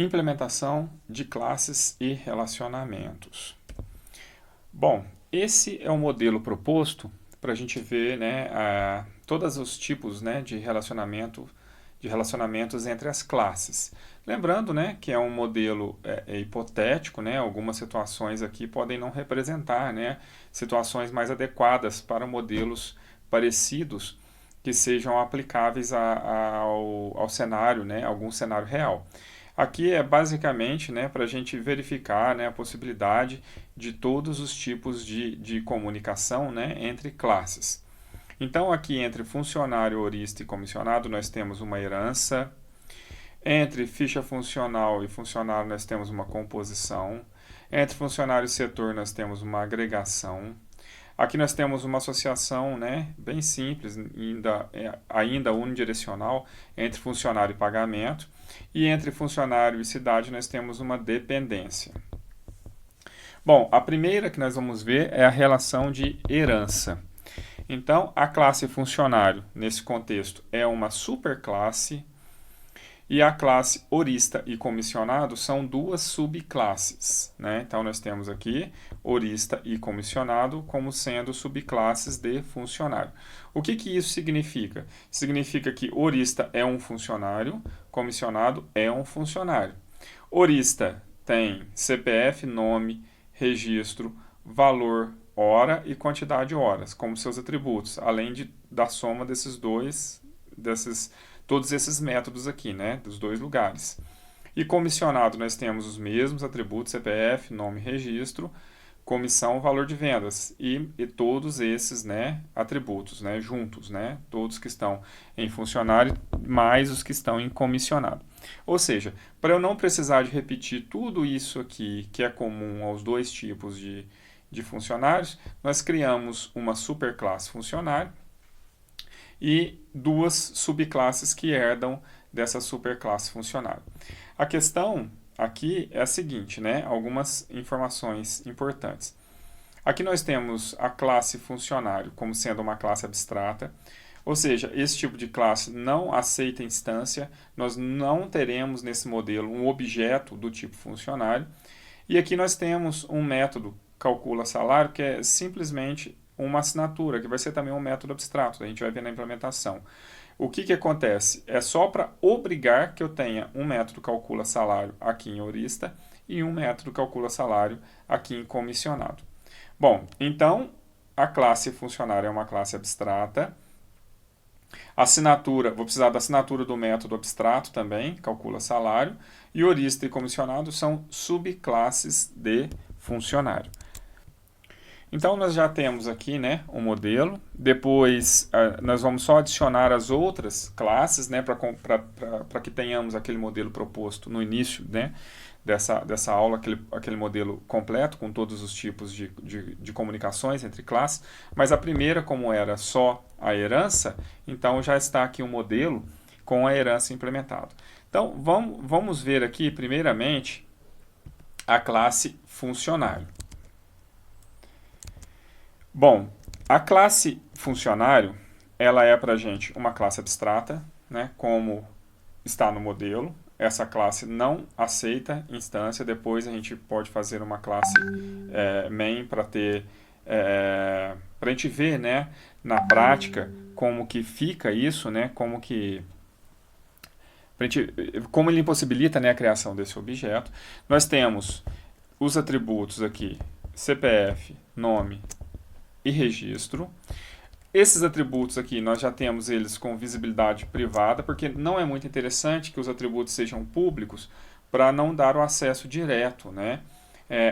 Implementação de classes e relacionamentos. Bom, esse é o modelo proposto para a gente ver, né, todos os tipos, né, de relacionamentos entre as classes. Lembrando, né, que é um modelo hipotético, né, algumas situações aqui podem não representar, né, situações mais adequadas para modelos parecidos que sejam aplicáveis ao cenário, né, algum cenário real. Aqui é basicamente, né, para a gente verificar, né, a possibilidade de todos os tipos de comunicação, né, entre classes. Então, aqui entre funcionário, horista e comissionado, nós temos uma herança. Entre ficha funcional e funcionário, nós temos uma composição. Entre funcionário e setor, nós temos uma agregação. Aqui nós temos uma associação, né, bem simples, ainda unidirecional, entre funcionário e pagamento. E entre funcionário e cidade nós temos uma dependência. Bom, a primeira que nós vamos ver é a relação de herança. Então, a classe funcionário, nesse contexto, é uma superclasse, e a classe horista e comissionado são duas subclasses, né? Então, nós temos aqui horista e comissionado como sendo subclasses de funcionário. O que isso significa? Significa que horista é um funcionário, comissionado é um funcionário. Horista tem CPF, nome, registro, valor, hora e quantidade de horas como seus atributos, além da soma todos esses métodos aqui, né, dos dois lugares. E comissionado nós temos os mesmos atributos, CPF, nome, registro, comissão, valor de vendas e todos esses, né, atributos, né, juntos, né, todos que estão em funcionário mais os que estão em comissionado. Ou seja, para eu não precisar de repetir tudo isso aqui que é comum aos dois tipos de funcionários, nós criamos uma superclasse funcionário e duas subclasses que herdam dessa superclasse funcionário. A questão aqui é a seguinte, né? Algumas informações importantes. Aqui nós temos a classe funcionário como sendo uma classe abstrata, ou seja, esse tipo de classe não aceita instância, nós não teremos nesse modelo um objeto do tipo funcionário. E aqui nós temos um método calcula salário que é simplesmente uma assinatura, que vai ser também um método abstrato, a gente vai ver na implementação. O que acontece? É só para obrigar que eu tenha um método calcula salário aqui em horista e um método calcula salário aqui em comissionado. Bom, então a classe funcionário é uma classe abstrata. Assinatura, vou precisar da assinatura do método abstrato também, calcula salário. E horista e comissionado são subclasses de funcionário. Então, nós já temos aqui, né, um modelo. Depois, nós vamos só adicionar as outras classes, né, para que tenhamos aquele modelo proposto no início, né, dessa aula, aquele modelo completo, com todos os tipos de comunicações entre classes. Mas a primeira, como era só a herança, então já está aqui um modelo com a herança implementado. Então, vamos ver aqui, primeiramente, a classe funcionário. Bom, a classe funcionário, ela é para a gente uma classe abstrata, né, como está no modelo. Essa classe não aceita instância, depois a gente pode fazer uma classe main para a gente ver, né, na prática como que fica isso, né, como ele impossibilita, né, a criação desse objeto. Nós temos os atributos aqui, CPF, nome e registro. Esses atributos aqui, nós já temos eles com visibilidade privada, porque não é muito interessante que os atributos sejam públicos para não dar o acesso direto, né,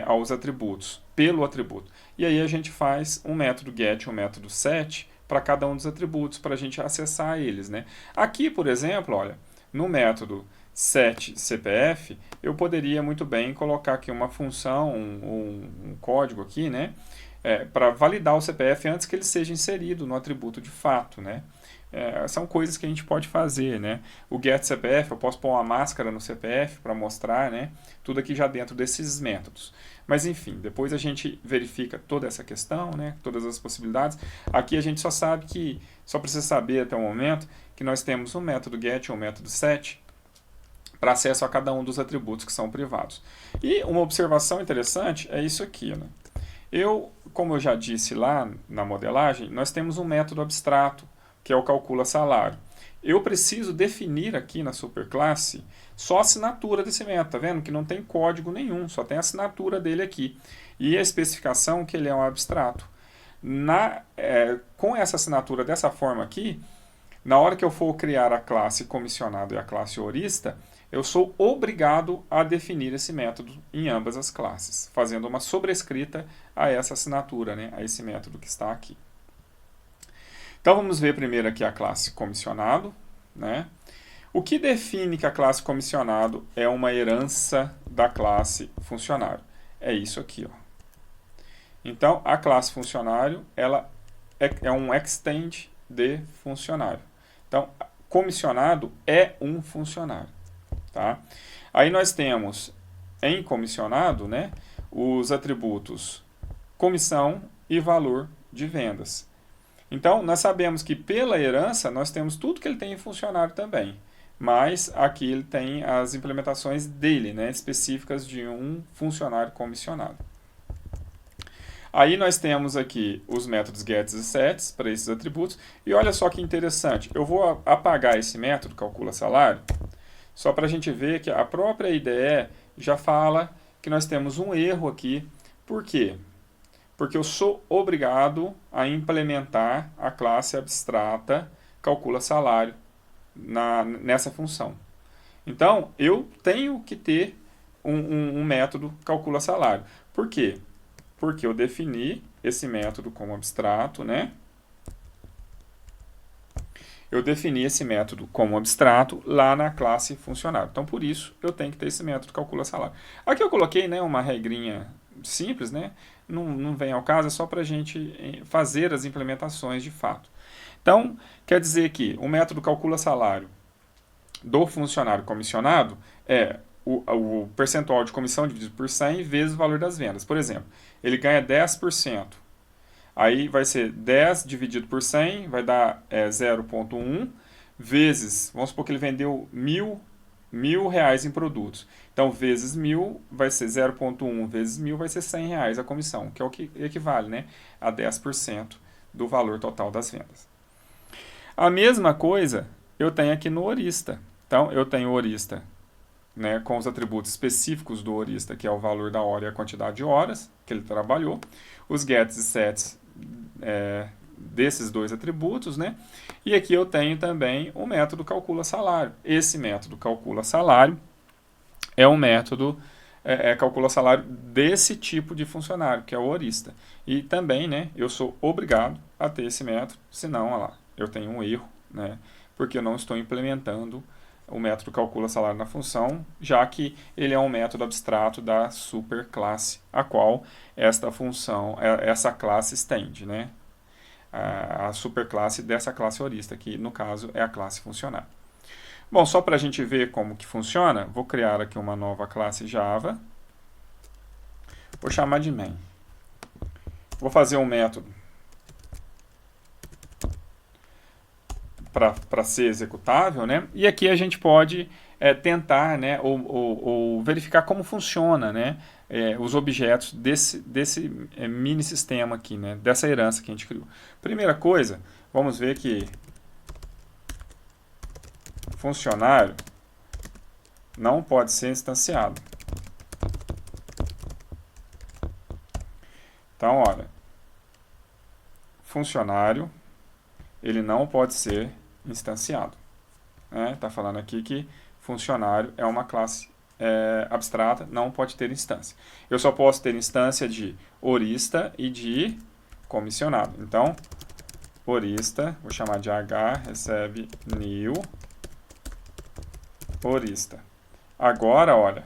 aos atributos, pelo atributo. E aí a gente faz um método get e um método set para cada um dos atributos, para a gente acessar eles, né. Aqui, por exemplo, olha, no método setCPF, eu poderia muito bem colocar aqui uma função, um código aqui, né, para validar o CPF antes que ele seja inserido no atributo de fato, né. São coisas que a gente pode fazer, né. O getCPF, eu posso pôr uma máscara no CPF para mostrar, né, tudo aqui já dentro desses métodos. Mas enfim, depois a gente verifica toda essa questão, né, todas as possibilidades. Aqui a gente só precisa saber até o momento que nós temos um método get e um método set para acesso a cada um dos atributos que são privados. E uma observação interessante é isso aqui, né? Como eu já disse lá na modelagem, nós temos um método abstrato, que é o calcula salário. Eu preciso definir aqui na superclasse só a assinatura desse método, tá vendo? Que não tem código nenhum, só tem a assinatura dele aqui. E a especificação que ele é um abstrato. Com essa assinatura dessa forma aqui, na hora que eu for criar a classe comissionado e a classe horista, eu sou obrigado a definir esse método em ambas as classes, fazendo uma sobrescrita a essa assinatura, né, a esse método que está aqui. Então vamos ver primeiro aqui a classe comissionado, né? O que define que a classe comissionado é uma herança da classe funcionário? É isso aqui, ó. Então a classe funcionário ela é um extend de funcionário. Então comissionado é um funcionário. Tá? Aí nós temos em comissionado, né, os atributos comissão e valor de vendas. Então nós sabemos que pela herança nós temos tudo que ele tem em funcionário também, mas aqui ele tem as implementações dele, né, específicas de um funcionário comissionado. Aí nós temos aqui os métodos gets e sets para esses atributos, e olha só que interessante, eu vou apagar esse método calcula salário, só para a gente ver que a própria IDE já fala que nós temos um erro aqui. Por quê? Porque eu sou obrigado a implementar a classe abstrata calcula salário nessa função. Então, eu tenho que ter um método calcula salário. Por quê? Porque eu defini esse método como abstrato, né? Eu defini esse método como abstrato lá na classe funcionário. Então, por isso, eu tenho que ter esse método calcula salário. Aqui eu coloquei, né, uma regrinha simples, né? Não vem ao caso, é só para a gente fazer as implementações de fato. Então, quer dizer que o método calcula salário do funcionário comissionado é o percentual de comissão dividido por 100 vezes o valor das vendas. Por exemplo, ele ganha 10%. Aí vai ser 10 dividido por 100, vai dar 0,1, vezes, vamos supor que ele vendeu mil reais em produtos. Então, vezes 1.000 vai ser 0,1 vezes 1.000 vai ser 100 reais a comissão, que é o que equivale, né, a 10% do valor total das vendas. A mesma coisa eu tenho aqui no horista. Então, eu tenho o horista, né, com os atributos específicos do horista, que é o valor da hora e a quantidade de horas que ele trabalhou, os gets e sets desses dois atributos, né? E aqui eu tenho também o método calcula salário. Esse método calcula salário é um método calcula salário desse tipo de funcionário, que é o horista. E também, né, eu sou obrigado a ter esse método, senão, olha lá, eu tenho um erro, né, porque eu não estou implementando o método calcula salário na função, já que ele é um método abstrato da superclasse, a qual esta função, essa classe estende, né? A superclasse dessa classe horista, que no caso é a classe funcionário. Bom, só para a gente ver como que funciona, vou criar aqui uma nova classe Java, vou chamar de main. Vou fazer um método para ser executável, né? E aqui a gente pode tentar, né, ou verificar como funciona, né, os objetos desse mini sistema aqui, né, dessa herança que a gente criou. Primeira coisa, vamos ver que funcionário não pode ser instanciado. Então, olha, funcionário ele não pode ser instanciado. Está falando aqui que funcionário é uma classe abstrata, não pode ter instância. Eu só posso ter instância de horista e de comissionado. Então, horista, vou chamar de h, recebe new horista. Agora, olha,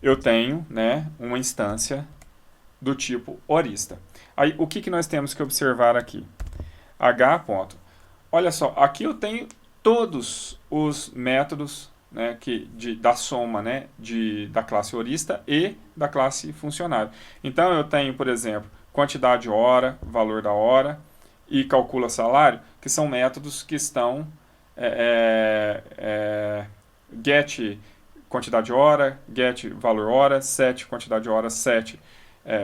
eu tenho, né, uma instância do tipo horista. Aí, o que nós temos que observar aqui? H ponto. Olha só, aqui eu tenho todos os métodos, né, da soma, né, da classe horista e da classe funcionário. Então, eu tenho, por exemplo, quantidade de hora, valor da hora e calcula salário, que são métodos que estão get quantidade de hora, get valor hora, set quantidade de hora, set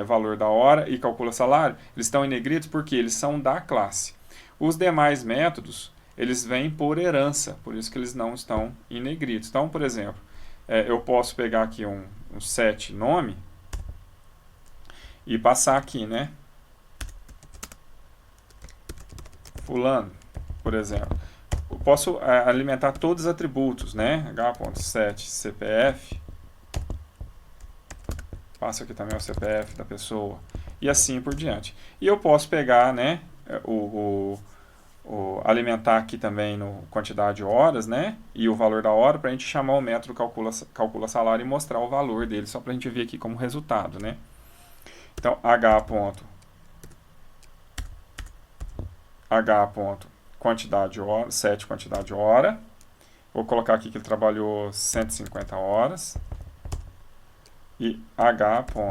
valor da hora e calcula salário, eles estão em negridos porque eles são da classe. Os demais métodos, eles vêm por herança, por isso que eles não estão em negridos. Então, por exemplo, eu posso pegar aqui um set nome e passar aqui, né? Fulano, por exemplo. Eu posso alimentar todos os atributos, né? H.set CPF. Passo aqui também o CPF da pessoa. E assim por diante. E eu posso pegar, né? Alimentar aqui também no quantidade de horas, né? E o valor da hora para a gente chamar o método calcula salário e mostrar o valor dele, só para a gente ver aqui como resultado, né? Então, H. Quantidade de hora, set quantidade de hora. Vou colocar aqui que ele trabalhou 150 horas. E H.set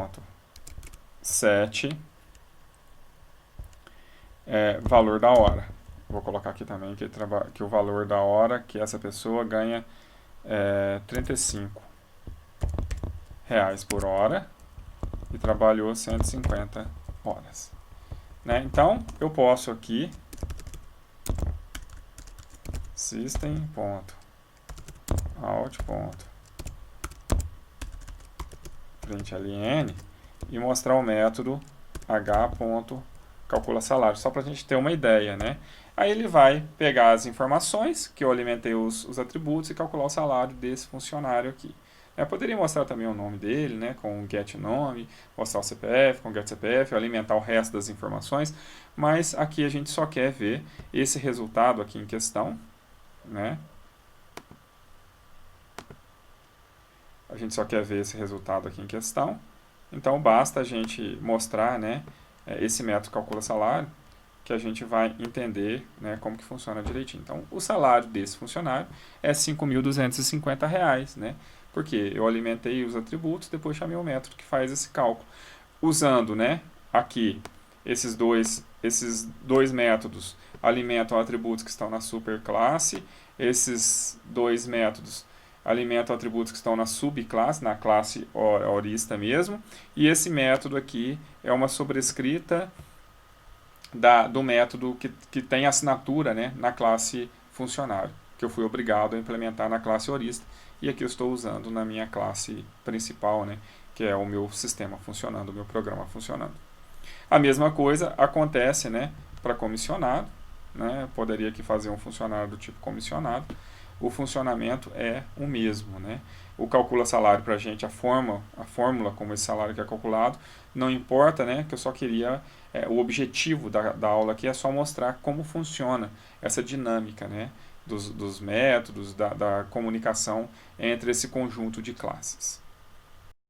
valor da hora. Vou colocar aqui também que o valor da hora que essa pessoa ganha é R$35 por hora e trabalhou 150 horas. Né? Então, eu posso aqui system.out.println e mostrar o método h.calcula salário, só para a gente ter uma ideia, né? Aí ele vai pegar as informações que eu alimentei os atributos e calcular o salário desse funcionário aqui. Eu poderia mostrar também o nome dele, né, com get nome, mostrar o CPF com get CPF, alimentar o resto das informações, mas aqui a gente só quer ver esse resultado aqui em questão, né? A gente só quer ver esse resultado aqui em questão, então basta a gente mostrar, né, esse método calcula salário, que a gente vai entender, né, como que funciona direitinho. Então, o salário desse funcionário é R$5.250, né? Porque eu alimentei os atributos, depois chamei o método que faz esse cálculo. Usando, né, aqui esses dois métodos alimentam atributos que estão na superclasse, esses dois métodos alimentam atributos que estão na subclasse, na classe horista mesmo, e esse método aqui é uma sobrescrita do método que tem assinatura, né, na classe funcionário, que eu fui obrigado a implementar na classe horista, e aqui eu estou usando na minha classe principal, né, que é o meu sistema funcionando, o meu programa funcionando. A mesma coisa acontece, né, para comissionado, né, eu poderia aqui fazer um funcionário do tipo comissionado, o funcionamento é o mesmo, né? O calcula salário para a gente, a fórmula como esse salário que é calculado, não importa, né? Que eu só queria, o objetivo da aula aqui é só mostrar como funciona essa dinâmica, né? Dos métodos, da comunicação entre esse conjunto de classes.